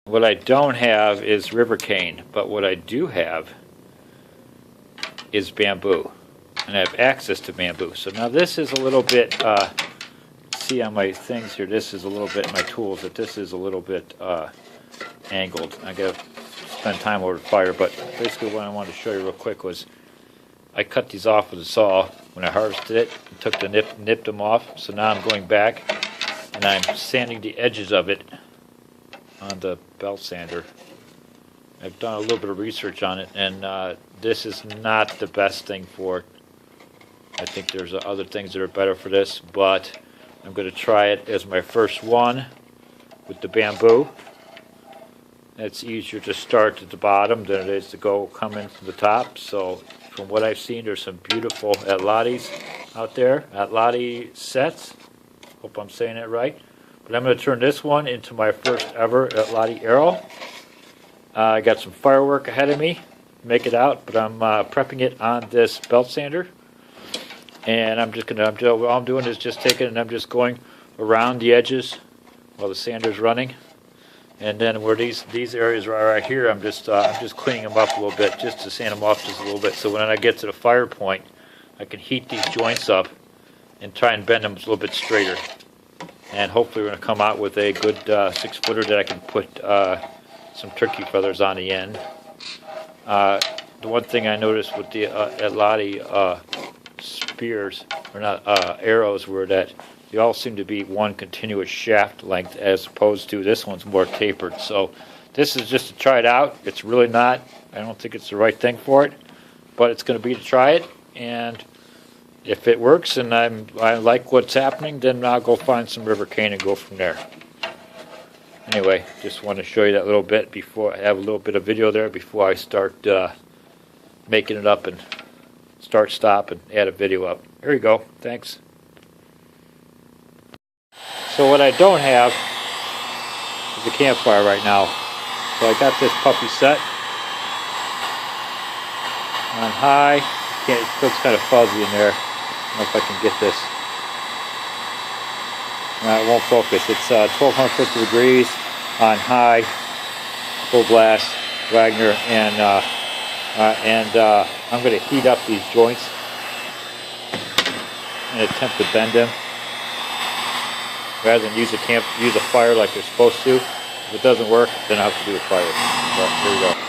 What I don't have is river cane, but what I do have is bamboo, and I have access to bamboo. So now this is a little bit, see on my things here, this is a little bit, my tools, that this is a little bit angled. I gotta spend time over the fire, but basically what I wanted to show you real quick was I cut these off with a saw when I harvested it, and took the nipped them off. So now I'm going back and I'm sanding the edges of it on the belt sander. I've done a little bit of research on it, and this is not the best thing for it. I think there's other things that are better for this, but I'm going to try it as my first one with the bamboo. It's easier to start at the bottom than it is to go come in from the top. So from what I've seen, there's some beautiful Atlatls out there, Atlatl sets. Hope I'm saying it right. But I'm going to turn this one into my first ever Atlatl arrow. I got some firework ahead of me, make it out, but I'm prepping it on this belt sander. And I'm just going to, all I'm doing is just taking it and I'm just going around the edges while the sander's running. And then where these areas are right here, I'm just cleaning them up a little bit, just to sand them off just a little bit. So when I get to the fire point, I can heat these joints up and try and bend them a little bit straighter. And hopefully we're going to come out with a good 6-footer that I can put some turkey feathers on the end. The one thing I noticed with the Atlatl spears, or not arrows, were that they all seem to be one continuous shaft length, as opposed to this one's more tapered. So this is just to try it out. It's really not, I don't think it's the right thing for it, but it's going to be to try it. And if it works and I like what's happening, then I'll go find some river cane and go from there. Anyway, just want to show you that little bit before I have a little bit of video there before I start making it up and stop and add a video up. Here you go. Thanks. So what I don't have is a campfire right now. So I got this puppy set on high. It looks kind of fuzzy in there. I don't know if I can get this. No, it won't focus. It's 1250 degrees on high, full blast, Wagner, and I'm going to heat up these joints and attempt to bend them rather than use a fire like they're supposed to. If it doesn't work, then I have to do a fire. So here we go.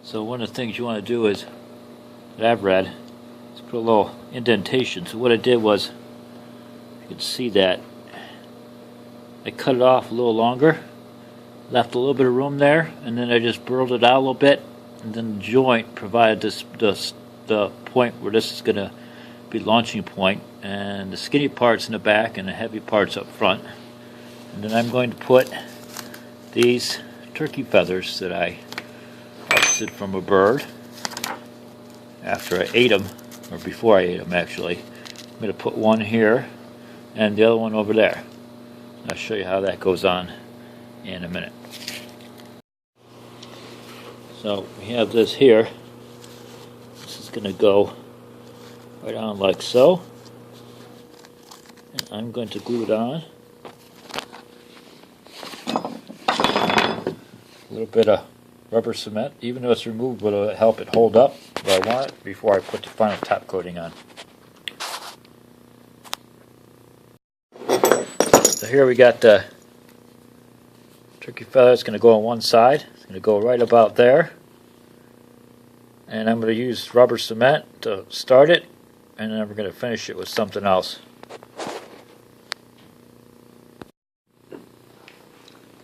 So one of the things you want to do is, that I've read, is put a little indentation. So what I did was, you can see that, I cut it off a little longer, left a little bit of room there, and then I just burled it out a little bit, and then the joint provided the point where this is going to be launching point, and the skinny parts in the back and the heavy parts up front. And then I'm going to put these turkey feathers that I harvested from a bird after I ate them, or before I ate them actually. I'm going to put one here and the other one over there. I'll show you how that goes on in a minute. So we have this here. This is going to go right on like so. And I'm going to glue it on. A little bit of rubber cement, even though it's removed, but it'll help it hold up where I want it before I put the final top coating on. So here we got the turkey feather. It's going to go on one side. It's going to go right about there. And I'm going to use rubber cement to start it, and then we're going to finish it with something else.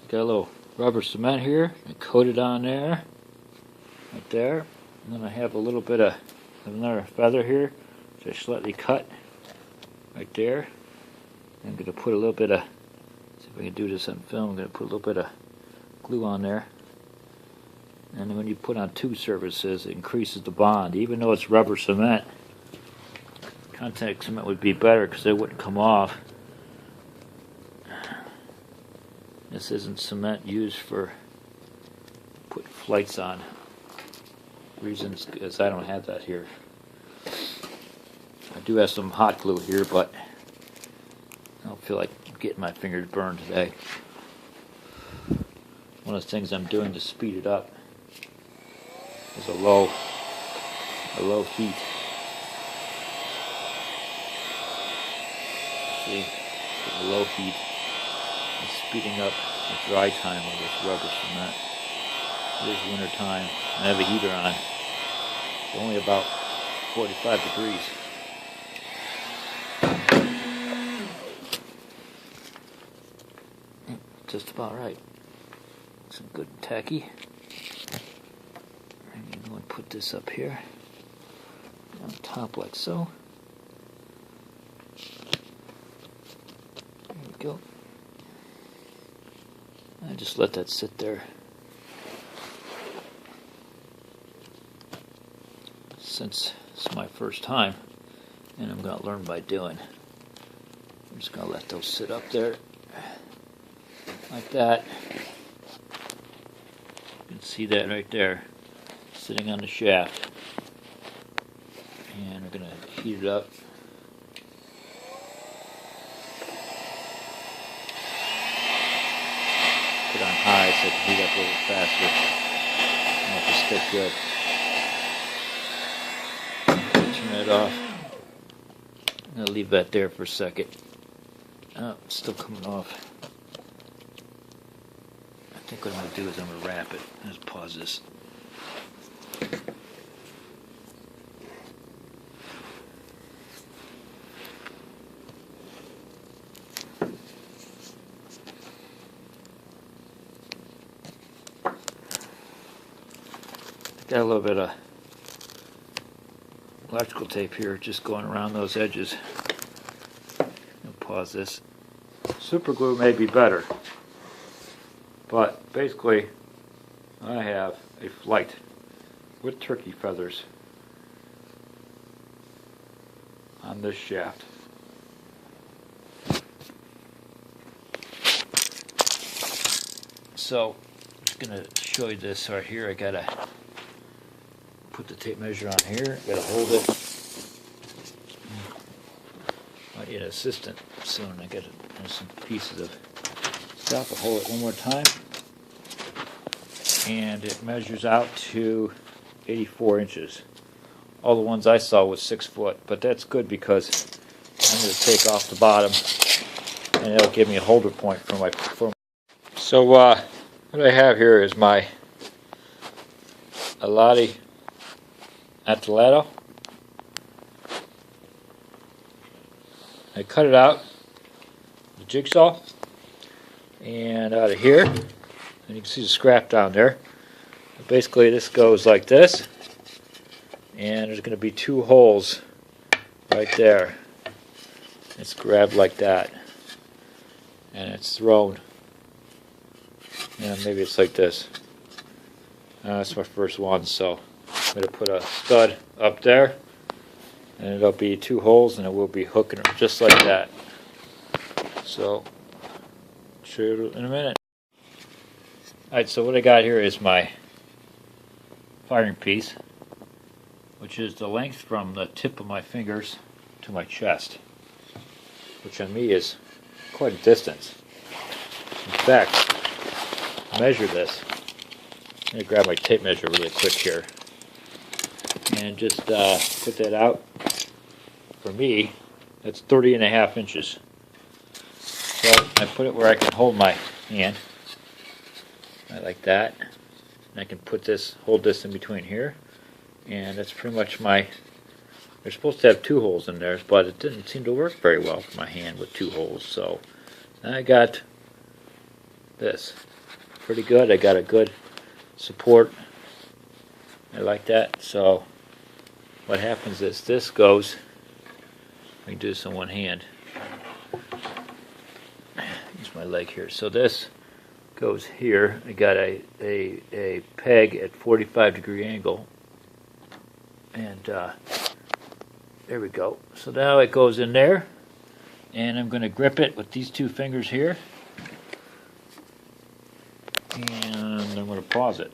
Got a little rubber cement here, and coat it on there, right there. And then I have a little bit of another feather here, which I slightly cut right there. I'm going to put a little bit of, see if I can do this on film, I'm going to put a little bit of glue on there. And when you put on two surfaces, it increases the bond. Even though it's rubber cement, contact cement would be better because it wouldn't come off. This isn't cement used for putting flights on. Reasons is I don't have that here. I do have some hot glue here, but I don't feel like getting my fingers burned today. One of the things I'm doing to speed it up is a low heat. See, a low heat. Speeding up the dry time of this rubber cement. It is winter time. I have a heater on. It's only about 45 degrees. Just about right. Some good and tacky. I'm going to put this up here on top like so. There we go. I just let that sit there. Since it's my first time, and I'm going to learn by doing. I'm just going to let those sit up there like that. You can see that right there, sitting on the shaft. And we're going to heat it up. Put on high so it can heat up a little faster. I want it to stick good. Turn it off. I'm going to leave that there for a second. Oh, it's still coming off. I think what I'm going to do is I'm going to wrap it. Let's pause this. Got a little bit of electrical tape here just going around those edges. I'll pause this. Super glue may be better, but basically I have a flight with turkey feathers on this shaft. So I'm just going to show you this right here. I got to put the tape measure on here, gotta hold it. Might need an assistant soon. I got some pieces of stuff. I'll hold it one more time. And it measures out to 84 inches. All the ones I saw was 6 foot, but that's good because I'm going to take off the bottom and it'll give me a holder point for my. So what I have here is my Atlatl. I cut it out, the jigsaw, and out of here, and you can see the scrap down there. But basically this goes like this, and there's going to be two holes right there. It's grabbed like that, and it's thrown. And maybe it's like this. That's my first one, so going to put a stud up there, and it'll be 2 holes, and it will be hooking just like that. So, show you in a minute. Alright, so what I got here is my firing piece, which is the length from the tip of my fingers to my chest, which on me is quite a distance. In fact, measure this. I'm going to grab my tape measure really quick here and just put that out. For me, that's 30.5 inches. So I put it where I can hold my hand. I like that. And I can hold this in between here. And that's pretty much my, they're supposed to have 2 holes in there, but it didn't seem to work very well for my hand with 2 holes. So I got this. Pretty good. I got a good support. I like that. So what happens is this goes, let me do this on one hand. Use my leg here. So this goes here. I got a peg at 45-degree angle, and there we go. So now it goes in there, and I'm going to grip it with these 2 fingers here, and I'm going to pause it.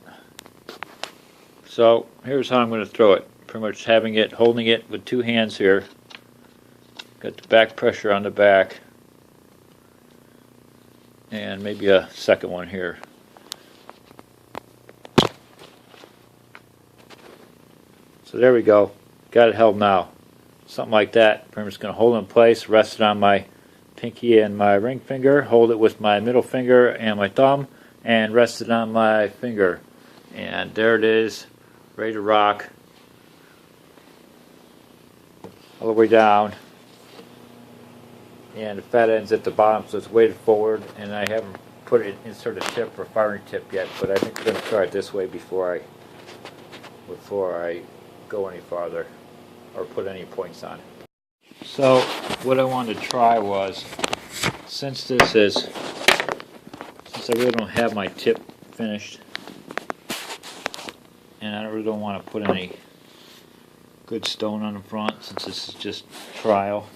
So here's how I'm going to throw it. Pretty much holding it with 2 hands here. Got the back pressure on the back, and maybe a second one here. So there we go. Got it held now. Something like that. I'm just going to hold it in place, rest it on my pinky and my ring finger, hold it with my middle finger and my thumb, and rest it on my finger. And there it is, ready to rock. All the way down. And the fat end's at the bottom, so it's weighted forward, and I haven't insert a tip or firing tip yet, but I think we're going to try it this way before I go any farther or put any points on. So what I wanted to try was, since I really don't have my tip finished, and I really don't want to put any good stone on the front, since this is just trial,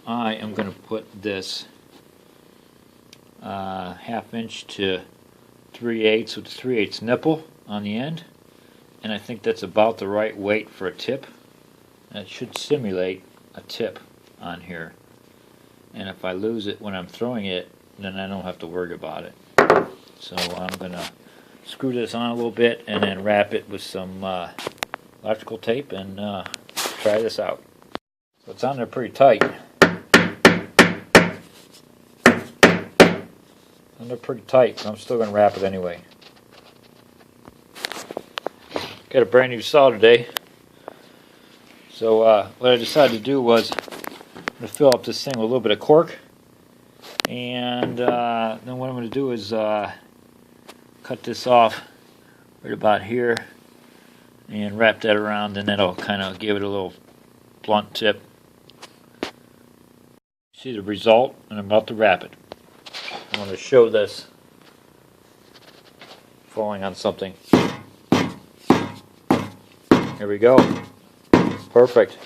I am going to put this 1/2 inch to 3/8 with a 3/8 nipple on the end, and I think that's about the right weight for a tip. And it should simulate a tip on here, and if I lose it when I'm throwing it, then I don't have to worry about it. So I'm going to screw this on a little bit and then wrap it with some electrical tape and try this out. So it's on there pretty tight. And they're pretty tight, but I'm still going to wrap it anyway. Got a brand new saw today. So what I decided to do was I'm going to fill up this thing with a little bit of cork. And then what I'm going to do is cut this off right about here and wrap that around, and that'll kind of give it a little blunt tip. See the result, and I'm about to wrap it. I want to show this falling on something. Here we go. Perfect.